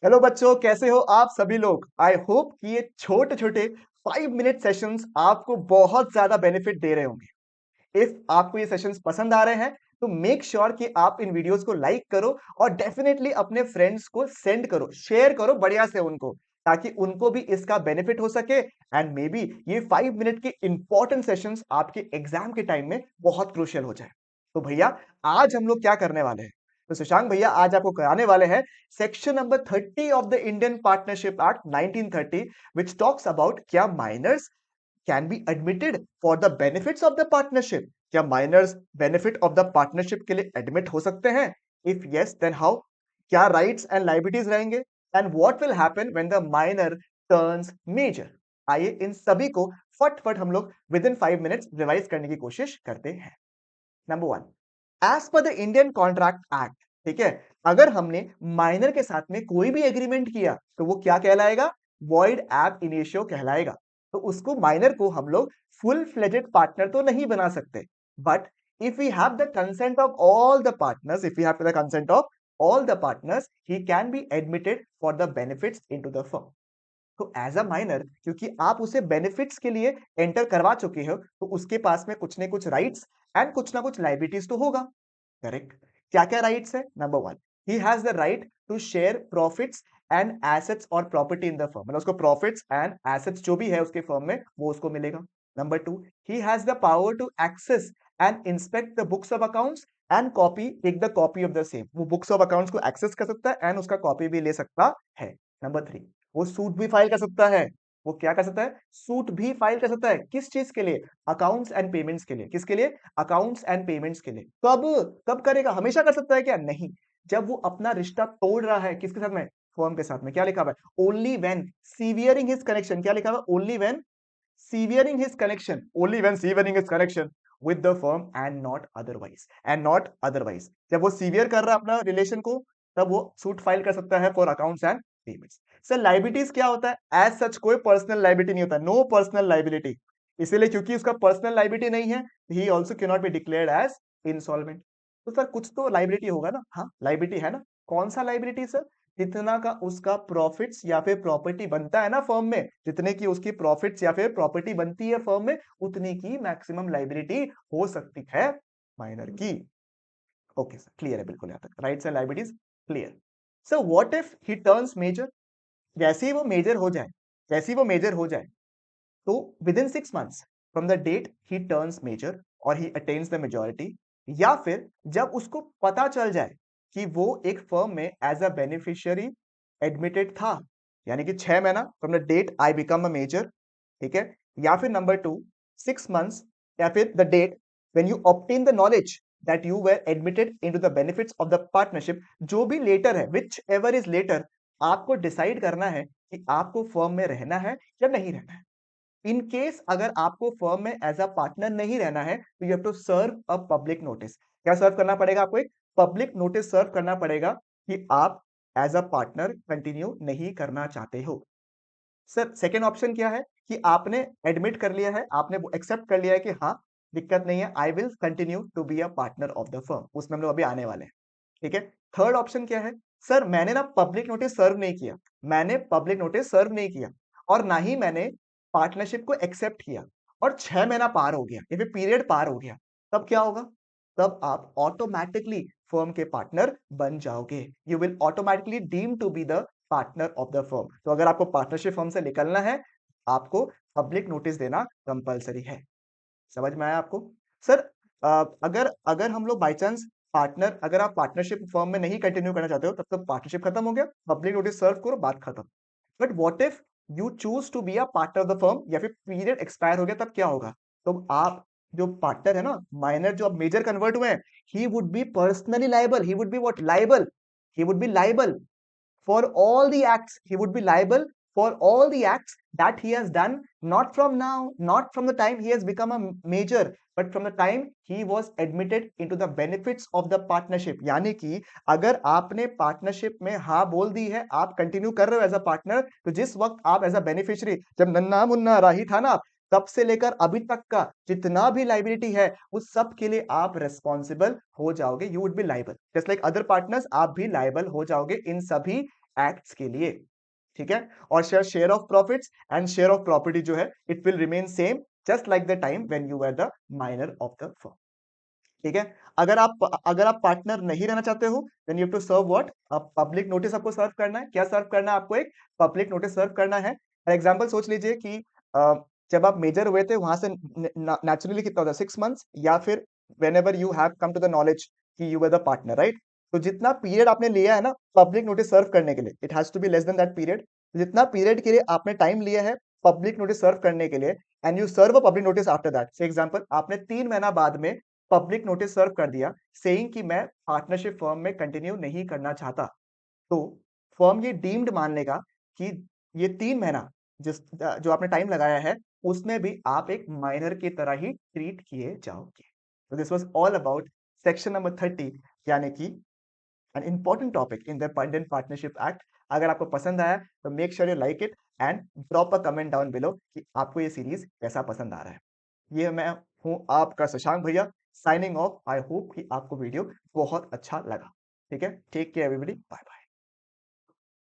Hello बच्चों, कैसे हो आप सभी लोग। आई होप कि ये छोटे छोटे 5 मिनट सेशंस आपको बहुत ज्यादा बेनिफिट दे रहे होंगे। इफ आपको ये सेशंस पसंद आ रहे हैं तो मेक श्योर कि आप इन वीडियोस को लाइक करो और डेफिनेटली अपने फ्रेंड्स को सेंड करो, शेयर करो बढ़िया से उनको, ताकि उनको भी इसका बेनिफिट हो सके। एंड मे बी ये 5 मिनट के इंपॉर्टेंट सेशंस आपके एग्जाम के टाइम में बहुत क्रूशियल हो जाए। तो भैया, आज हम लोग क्या करने वाले हैं? तो शशांक भैया आज आपको कराने वाले हैं section number 30 of the Indian partnership act 1930, which talks about क्या miners can be admitted for the benefits of the partnership। क्या minors benefit of the partnership के लिए एडमिट हो सकते हैं? If yes then how? क्या राइट्स एंड लाइबिलिटीज रहेंगे? And what will happen when the minor turns major? आइए इन सभी को फटफट हम लोग विद इन 5 मिनट्स रिवाइज करने की कोशिश करते हैं। Number one, as per the Indian Contract Act, ठीक है, अगर हमने माइनर के साथ में कोई भी एग्रीमेंट किया तो वो क्या कहलाएगा? वॉइड एब इनिशियो कहलाएगा। तो उसको माइनर को हम लोग फुल फ्लेजेड पार्टनर तो नहीं बना सकते, but if we have the consent of all the partners, if we have the consent of all the partners, he can be admitted for the benefits into the firm. तो as a minor, क्योंकि आप उसे benefits के लिए enter करवा चुके हो, तो उसके पास में कुछ न कुछ राइट्स एंड कुछ ना कुछ लाइबिलिटीज तो होगा। करेक्ट। क्या क्या राइट्स है? Number one, he has the right to share profits and assets और प्रॉपर्टी इन द फर्म, मतलब उसको प्रॉफिट्स एंड एसेट्स जो भी है उसके फर्म में वो उसको मिलेगा। Number two, he has the power to access and inspect the books of accounts and copy, take the copy of the same. वो बुक्स ऑफ अकाउंट्स को एक्सेस कर सकता है एंड उसका कॉपी भी ले सकता है। नंबर थ्री, वो सूट भी फाइल कर सकता है। वो क्या कर सकता है? सूट भी फाइल कर सकता है। किस चीज के लिए? अकाउंट्स एंड पेमेंट्स के लिए। किसके लिए? अकाउंट्स एंड पेमेंट्स के लिए। कब? कब करेगा? हमेशा कर सकता है क्या? नहीं। जब वो अपना रिश्ता तोड़ रहा है, किसके साथ में? फर्म के साथ में। क्या लिखा हुआ है? Only when severing his connection. क्या लिखा हुआ है? Only when severing his connection, only when severing his connection with the firm and not otherwise, and not otherwise। जब वो सीवियर कर रहा है अपना रिलेशन को, तब वो सूट फाइल कर सकता है for accounts and payments. Sir liabilities क्या होता है? एज सच कोई पर्सनल लाइबिलिटी नहीं होता, नो पर्सनल लाइबिलिटी। इसीलिए क्योंकि उसका पर्सनल लाइबिलिटी नहीं है, he also can not be declared as insolvent. तो सर कुछ तो लाइबिलिटी होगा ना? हाँ, लाइबिलिटी है ना। कौन सा लाइबिलिटी सर? जितना का उसका प्रॉफिट्स या फिर प्रॉपर्टी बनता है ना फर्म में, जितने की उसकी प्रॉफिट्स या फिर प्रॉपर्टी बनती है फर्म में, उतनी की मैक्सिमम लाइबिलिटी हो सकती है माइनर की। ओके सर, क्लियर है बिल्कुल यहाँ तक। Rights and liabilities clear. Sir what if he turns major? जैसे ही वो मेजर हो जाए, जैसे ही वो मेजर हो जाए, तो within 6 months from the date he turns major और ही अटेन्स द मेजोरिटी, या फिर जब उसको पता चल जाए कि वो एक फर्म में एज अ बेनिफिशियरी एडमिटेड था, यानी कि 6 महीना from the date I become a major, ठीक है। या फिर नंबर टू, 6 मंथ्स, या फिर the date when you obtain the knowledge that you were admitted into the benefits of the partnership. जो भी लेटर है, विच एवर इज लेटर, आपको डिसाइड करना है कि आपको फर्म में रहना है या नहीं रहना है। इन केस अगर आपको फर्म में एज अ पार्टनर नहीं रहना है, तो you have to serve a public notice. क्या सर्व करना पड़ेगा आपको? एक पब्लिक नोटिस सर्व करना पड़ेगा कि आप एज अ पार्टनर कंटिन्यू नहीं करना चाहते हो। सर सेकंड ऑप्शन क्या है? कि आपने एडमिट कर लिया है, आपने एक्सेप्ट कर लिया है कि हाँ, दिक्कत नहीं है, I will continue to be a partner of the firm. उसमें हम लोग अभी आने वाले हैं, ठीक है। थर्ड ऑप्शन क्या है? सर मैंने ना पब्लिक नोटिस सर्व नहीं किया, मैंने पब्लिक नोटिस सर्व नहीं किया, और ना ही मैंने पार्टनरशिप को एक्सेप्ट किया, और 6 महीना पार हो गया या फिर पीरियड पार हो गया। तब क्या होगा? तब आप ऑटोमेटिकली फर्म के पार्टनर बन जाओगे। You will automatically deem to be the partner of the firm. तो अगर आपको पार्टनरशिप फर्म से निकलना है, आपको पब्लिक नोटिस देना कंपलसरी है। समझ में आया आपको? सर अगर अगर हम लोग बाय चांस पार्टनर, अगर आप पार्टनरशिप फर्म में नहीं कंटिन्यू करना चाहते हो, तब तक पार्टनरशिप खत्म हो गया, पब्लिक नोटिस सर्व करो, बात खत्म। But what if you choose to be a partner of the firm, या फिर पीरियड एक्सपायर हो गया, तब क्या होगा? तो आप जो पार्टनर है ना, माइनर जो अब मेजर कन्वर्ट हुए हैं, he would be personally liable, he would be what? Liable. He would be liable for all the acts. He would be liable for all the acts that he has done, not from now, not from the time he has become a major, but from the time he was admitted into the benefits of the partnership। यानी कि अगर आपने partnership में हाँ बोल दी है, आप continue कर रहे हो एज अ पार्टनर, तो जिस वक्त आप एज अ बेनिफिशियरी, जब नन्ना मुन्ना राही था ना, तब से लेकर अभी तक का जितना भी लाइबिलिटी है, उस सब के लिए आप रेस्पॉन्सिबल हो जाओगे। You would be liable just like other partners, आप भी लाइबल हो जाओगे इन सभी एक्ट्स के लिए, ठीक है? और share of profits and share of property जो है, it will remain same just like the time when you were the minor of the firm, ठीक है? अगर आप पार्टनर नहीं रहना चाहते हो, then you have to serve what? A public notice आपको सर्व करना है। क्या सर्व करना है आपको? एक पब्लिक नोटिस सर्व करना है। फॉर एग्जांपल सोच लीजिए कि अ, जब आप मेजर हुए थे वहां से नेचुरली कितना होता है, 6 मंथ्स, या फिर whenever you have come to the knowledge कि you were the partner, right? तो जितना पीरियड आपने लिया है ना पब्लिक नोटिस सर्व करने के लिए, it has to be less than that period. जितना पीरियड के लिए आपने टाइम लिया है पब्लिक नोटिस सर्व करने के लिए, and you serve a public notice after that, for example आपने 3 महीना बाद में पब्लिक नोटिस सर्व कर दिया सेइंग कि मैं पार्टनरशिप फर्म में कंटिन्यू नहीं करना चाहता, तो फर्म ये डीम्ड मान लेगा कि ये 3 महीना जो आपने टाइम लगाया है उसमें भी आप एक माइनर की तरह ही ट्रीट किए जाओगे। तो this was all about section number 30, यानी कि an important topic in the Indian partnership act. अगर आपको पसंद आया तो make sure you like it and drop a comment down below कि आपको ये सीरीज कैसा पसंद आ रहा है। ये मैं हूँ आपका शशांक भैया, साइनिंग ऑफ। आई होप कि आपको वीडियो बहुत अच्छा लगा। ठीक है, take care everybody, bye bye.